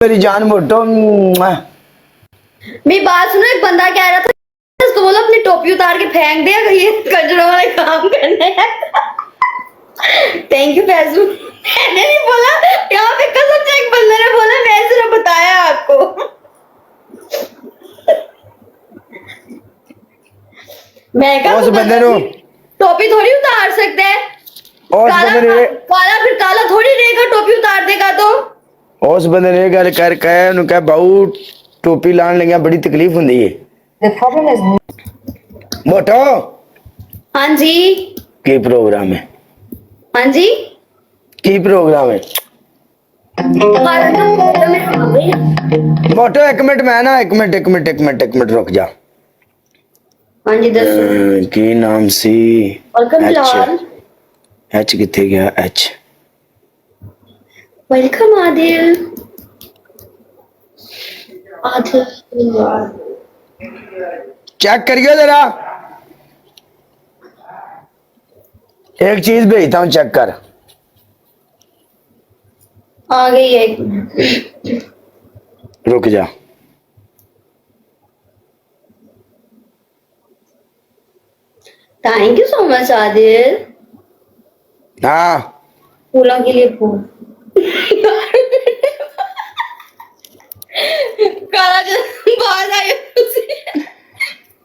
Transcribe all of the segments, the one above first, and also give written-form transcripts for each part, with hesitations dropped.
मेरी जान मोटो। मेरी बात सुनो, एक बंदा कह रहा था इसको बोलो अपनी टोपी उतार के फेंक दे, अगर ये कचरों वाले काम करने हैं। Thank you Faizu. मैंने नहीं बोला, यहाँ पे कसम से एक बंदे ने बोला, मैं सिर्फ बताया आपको। मैं क्या उस बंदे नो टोपी थोड़ी उतार सकते हैं। काला फिर काला थोड़ी रहेगा टोपी उतार देगा तो। उस बंदे ने गल कर कहे उन्हें कहा बाऊ टोपी लाने लगे बड़ी तकलीफ होंदी है। मोटो हाँ जी। की प्रोग्राम है? हाँ जी। की प्रोग्राम है? मोटो एक मिनट मैं ना एक मिनट रुक जा। हाँ जी दसो। की नाम सी? वेलकम बिलाल। एच किथे गया? एच वेलकम आदिल। आदिल चेक करियो जरा, एक चीज भेजता हूँ चेक कर। आ गई है। रुक जा। Thank you so much Adil. हाँ फूलों के लिए फूल। काला जो बाहर आए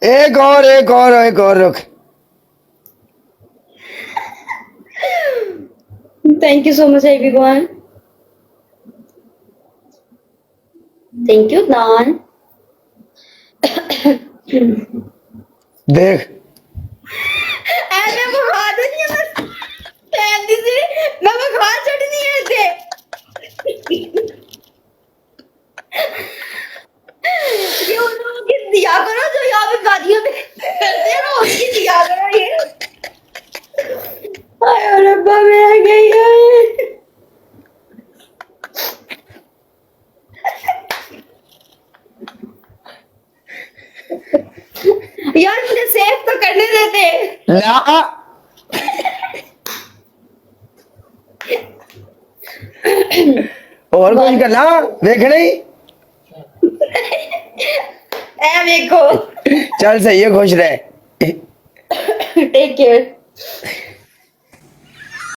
एक और रुक। Thank you so much everyone. Thank you दान। देख ऐसे बुखा नहीं है, बस पहली से मैं बुखा चढ़नी है ऐसे। ये उन लोगों की दिया करो जो यहाँ पे शादियों में करते हैं ना, उसकी दिया करो ये। हाय रब्बा मैं आ गई है। यार मुझे सेव तो करने देते। ना और कुछ करना देख नहीं। ए देखो। चल सही है, खुश रहे। Take care.